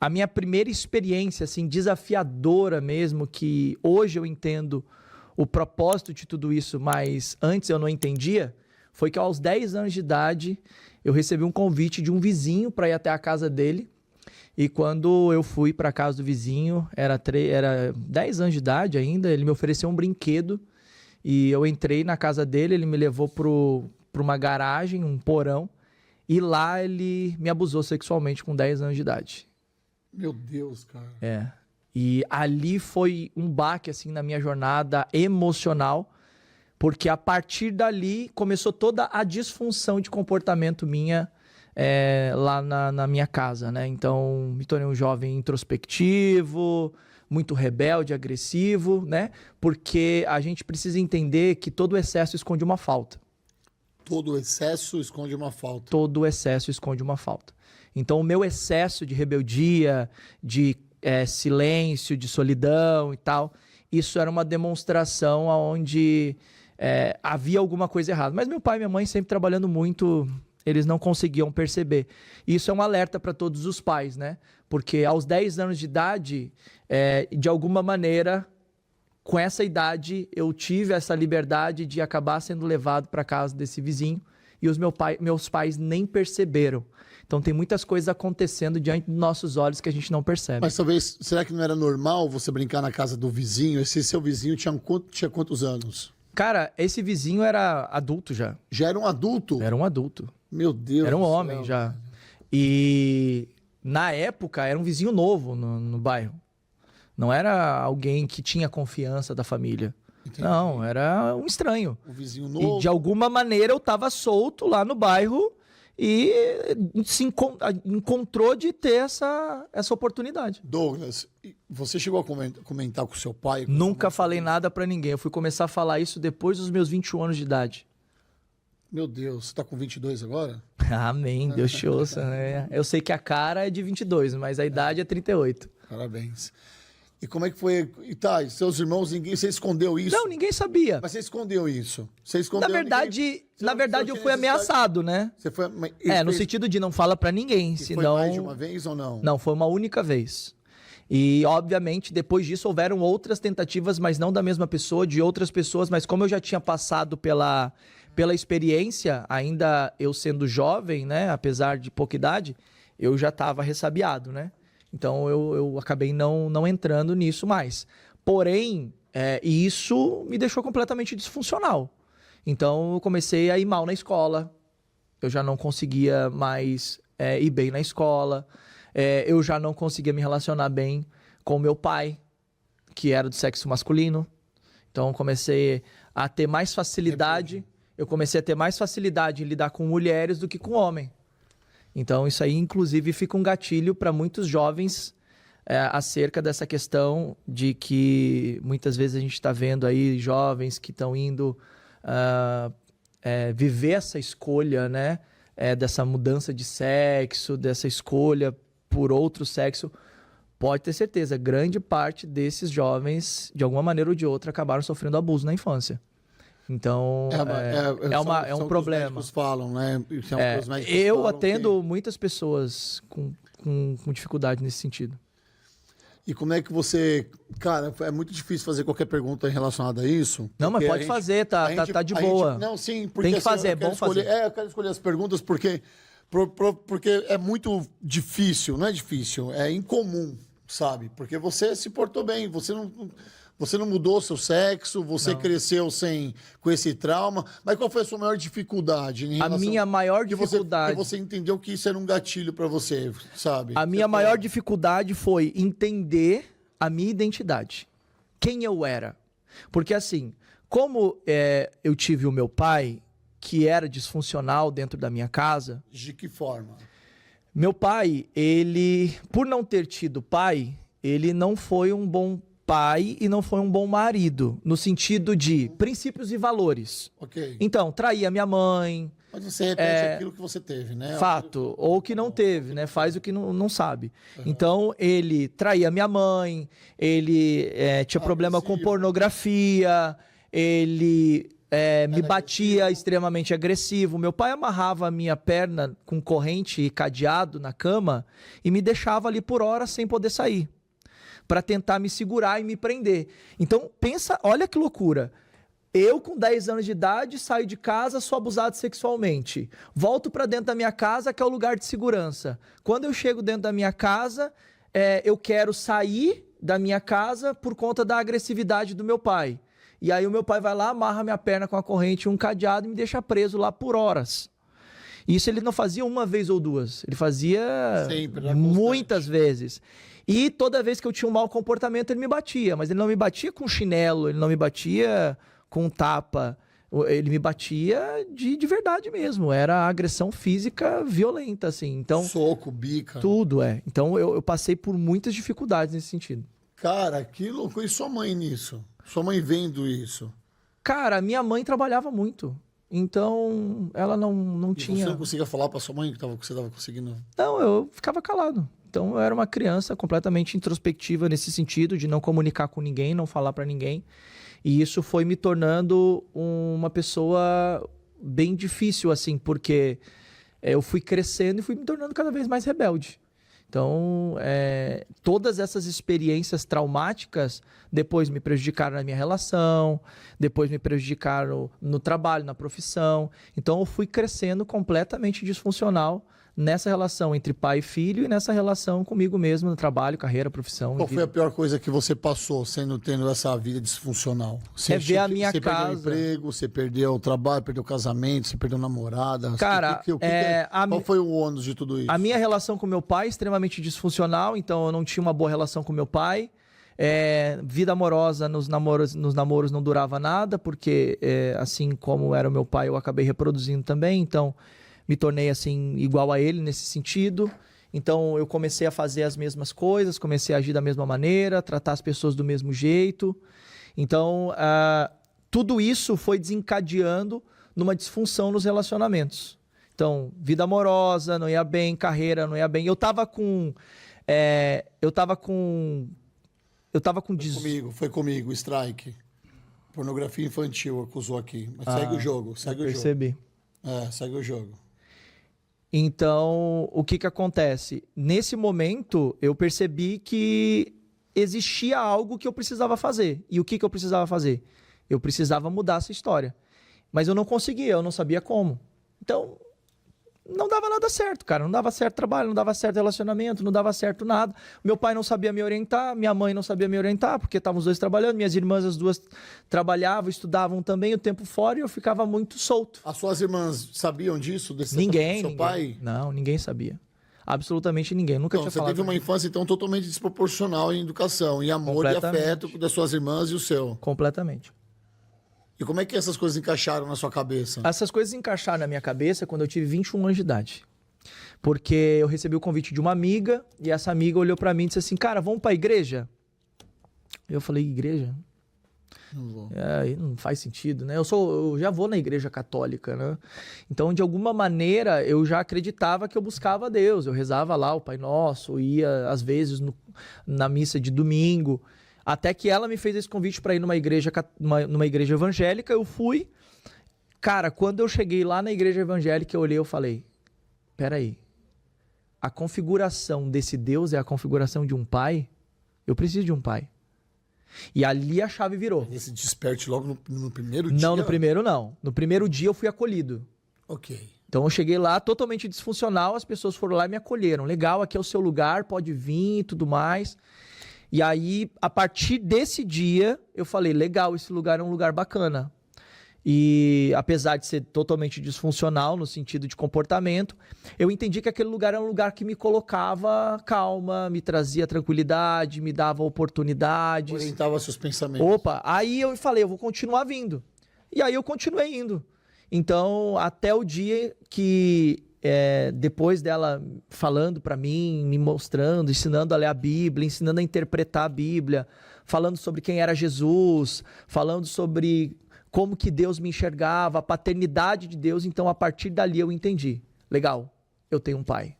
A minha primeira experiência, assim, desafiadora mesmo, que hoje eu entendo o propósito de tudo isso, mas antes eu não entendia, foi que aos 10 anos de idade eu recebi um convite de um vizinho para ir até a casa dele. E quando eu fui para a casa do vizinho, era 10 anos de idade ainda, ele me ofereceu um brinquedo e eu entrei na casa dele, ele me levou para uma garagem, um porão, e lá ele me abusou sexualmente com 10 anos de idade. Meu Deus, cara. É. E ali foi um baque, assim, na minha jornada emocional, porque a partir dali começou toda a disfunção de comportamento minha lá na minha casa, né? Então, me tornei um jovem introspectivo, muito rebelde, agressivo, né? Porque a gente precisa entender que todo excesso esconde uma falta. Todo excesso esconde uma falta. Todo excesso esconde uma falta. Então, o meu excesso de rebeldia, de silêncio, de solidão e tal, isso era uma demonstração onde havia alguma coisa errada. Mas meu pai e minha mãe sempre trabalhando muito, eles não conseguiam perceber. Isso é um alerta para todos os pais, né? Porque aos 10 anos de idade, de alguma maneira, com essa idade, eu tive essa liberdade de acabar sendo levado para casa desse vizinho e os meus pais nem perceberam. Então tem muitas coisas acontecendo diante dos nossos olhos que a gente não percebe. Mas talvez, será que não era normal você brincar na casa do vizinho? Esse seu vizinho tinha quantos anos? Cara, esse vizinho era adulto já. Já era um adulto? Era um adulto. Meu Deus. Era um homem já. E na época era um vizinho novo no bairro. Não era alguém que tinha confiança da família. Entendi. Não, era um estranho. Um vizinho novo. E de alguma maneira eu tava solto lá no bairro e se encontrou de ter essa oportunidade. Douglas, você chegou a comentar com seu pai? Nunca falei nada pra ninguém. Eu fui começar a falar isso depois dos meus 21 anos de idade. Meu Deus, você tá com 22 agora? Amém, Deus te ouça, né? Eu sei que a cara é de 22, mas a idade é 38. Parabéns. E como é que foi? E tá, seus irmãos, você escondeu isso? Não, ninguém sabia. Mas você escondeu isso? Você escondeu? Na verdade eu fui ameaçado, né? Você foi... no sentido de não fala pra ninguém, senão... Foi mais de uma vez ou não? Não, foi uma única vez. E, obviamente, depois disso houveram outras tentativas, mas não da mesma pessoa, de outras pessoas, mas como eu já tinha passado pela experiência, ainda eu sendo jovem, né, apesar de pouca idade, eu já estava ressabiado, né? Então eu acabei não entrando nisso mais. Porém, isso me deixou completamente disfuncional. Então eu comecei a ir mal na escola, eu já não conseguia mais ir bem na escola, eu já não conseguia me relacionar bem com meu pai, que era do sexo masculino. Então comecei a ter mais facilidade, em lidar com mulheres do que com homem. Então isso aí, inclusive, fica um gatilho para muitos jovens acerca dessa questão de que muitas vezes a gente está vendo aí jovens que estão indo viver essa escolha, né? Dessa mudança de sexo, dessa escolha por outro sexo. Pode ter certeza, grande parte desses jovens, de alguma maneira ou de outra, acabaram sofrendo abuso na infância. Então, é um problema. Os médicos falam, né? Eu atendo muitas pessoas com dificuldade nesse sentido. E como é que você... Cara, é muito difícil fazer qualquer pergunta relacionada a isso. Não, mas pode fazer, tá de boa. Não, sim, porque... Tem que fazer, é bom fazer. Eu quero escolher as perguntas porque é muito difícil, não é difícil, é incomum, sabe? Porque você se portou bem, você não mudou seu sexo, você cresceu com esse trauma. Mas qual foi a sua maior dificuldade? A minha maior dificuldade... Porque você entendeu que isso era um gatilho para você, sabe? A minha maior dificuldade foi entender a minha identidade. Quem eu era. Porque assim, como eu tive o meu pai, que era disfuncional dentro da minha casa... De que forma? Meu pai, por não ter tido pai, ele não foi um bom pai e não foi um bom marido, no sentido de princípios e valores. Ok. Então, traía minha mãe... Mas você repete aquilo que você teve, né? Fato, ou que não teve, né? Faz o que não sabe. Uhum. Então, ele traía minha mãe, ele tinha problema com pornografia, ele me batia extremamente agressivo. Meu pai amarrava a minha perna com corrente e cadeado na cama e me deixava ali por horas sem poder sair, para tentar me segurar e me prender. Então, pensa, olha que loucura. Eu, com 10 anos de idade, saio de casa, sou abusado sexualmente. Volto para dentro da minha casa, que é o lugar de segurança. Quando eu chego dentro da minha casa, eu quero sair da minha casa por conta da agressividade do meu pai. E aí o meu pai vai lá, amarra minha perna com a corrente e um cadeado e me deixa preso lá por horas. Isso ele não fazia uma vez ou duas. Ele fazia sempre, muitas vezes. E toda vez que eu tinha um mau comportamento, ele me batia. Mas ele não me batia com chinelo, ele não me batia com tapa. Ele me batia de verdade mesmo. Era agressão física violenta, assim. Então, soco, bica. Tudo, Então eu passei por muitas dificuldades nesse sentido. Cara, que louco. E sua mãe nisso? Sua mãe vendo isso? Cara, minha mãe trabalhava muito. Então, ela não tinha... Você não conseguia falar pra sua mãe que você tava conseguindo? Não, eu ficava calado. Então, eu era uma criança completamente introspectiva nesse sentido, de não comunicar com ninguém, não falar pra ninguém. E isso foi me tornando uma pessoa bem difícil, assim, porque eu fui crescendo e fui me tornando cada vez mais rebelde. Então, todas essas experiências traumáticas depois me prejudicaram na minha relação, depois me prejudicaram no trabalho, na profissão. Então, eu fui crescendo completamente disfuncional nessa relação entre pai e filho e nessa relação comigo mesmo, no trabalho, carreira, profissão. Qual foi a pior coisa que você passou tendo essa vida disfuncional? É ver a minha casa. Você perdeu o emprego, você perdeu o trabalho, perdeu o casamento, você perdeu a namorada. Cara, qual foi o ônus de tudo isso? A minha relação com meu pai é extremamente disfuncional, então eu não tinha uma boa relação com meu pai. Vida amorosa nos namoros não durava nada, porque assim como era o meu pai, eu acabei reproduzindo também, então me tornei assim igual a ele nesse sentido. Então eu comecei a fazer as mesmas coisas, comecei a agir da mesma maneira, tratar as pessoas do mesmo jeito. Então tudo isso foi desencadeando numa disfunção nos relacionamentos. Então, vida amorosa, não ia bem, carreira, não ia bem. Eu tava com... Foi comigo, strike. Pornografia infantil acusou aqui. Mas segue o jogo, segue o jogo. Percebi. Segue o jogo. Então, o que acontece? Nesse momento, eu percebi que existia algo que eu precisava fazer. E o que eu precisava fazer? Eu precisava mudar essa história. Mas eu não conseguia, eu não sabia como. Então, não dava nada certo, cara. Não dava certo trabalho, não dava certo relacionamento, não dava certo nada. Meu pai não sabia me orientar, minha mãe não sabia me orientar, porque estavam os dois trabalhando. Minhas irmãs, as duas, trabalhavam, estudavam também o tempo fora e eu ficava muito solto. As suas irmãs sabiam disso? Ninguém. Seu pai? Não, ninguém sabia. Absolutamente ninguém. Nunca tinha falado. Você teve uma infância, então, totalmente desproporcional em educação, em amor e afeto das suas irmãs e o seu. Completamente. E como é que essas coisas encaixaram na sua cabeça? Essas coisas encaixaram na minha cabeça quando eu tive 21 anos de idade. Porque eu recebi o convite de uma amiga e essa amiga olhou pra mim e disse assim, cara, vamos pra igreja? Eu falei, igreja? Não vou. Não faz sentido, né? Eu já vou na igreja católica, né? Então, de alguma maneira, eu já acreditava que eu buscava a Deus. Eu rezava lá o Pai Nosso, ia às vezes na missa de domingo. Até que ela me fez esse convite para ir numa igreja evangélica, eu fui. Cara, quando eu cheguei lá na igreja evangélica, eu olhei e falei, peraí, a configuração desse Deus é a configuração de um pai? Eu preciso de um pai. E ali a chave virou. Esse desperte logo no primeiro dia? Não, no primeiro não. No primeiro dia eu fui acolhido. Ok. Então eu cheguei lá totalmente disfuncional, as pessoas foram lá e me acolheram. Legal, aqui é o seu lugar, pode vir e tudo mais. E aí, a partir desse dia, eu falei, legal, esse lugar é um lugar bacana. E apesar de ser totalmente disfuncional no sentido de comportamento, eu entendi que aquele lugar era um lugar que me colocava calma, me trazia tranquilidade, me dava oportunidades. Orientava seus pensamentos. Opa, aí eu falei, eu vou continuar vindo. E aí eu continuei indo. Então, até o dia que... depois dela falando para mim, me mostrando, ensinando a ler a Bíblia, ensinando a interpretar a Bíblia, falando sobre quem era Jesus, falando sobre como que Deus me enxergava, a paternidade de Deus, então a partir dali eu entendi. Legal, eu tenho um pai.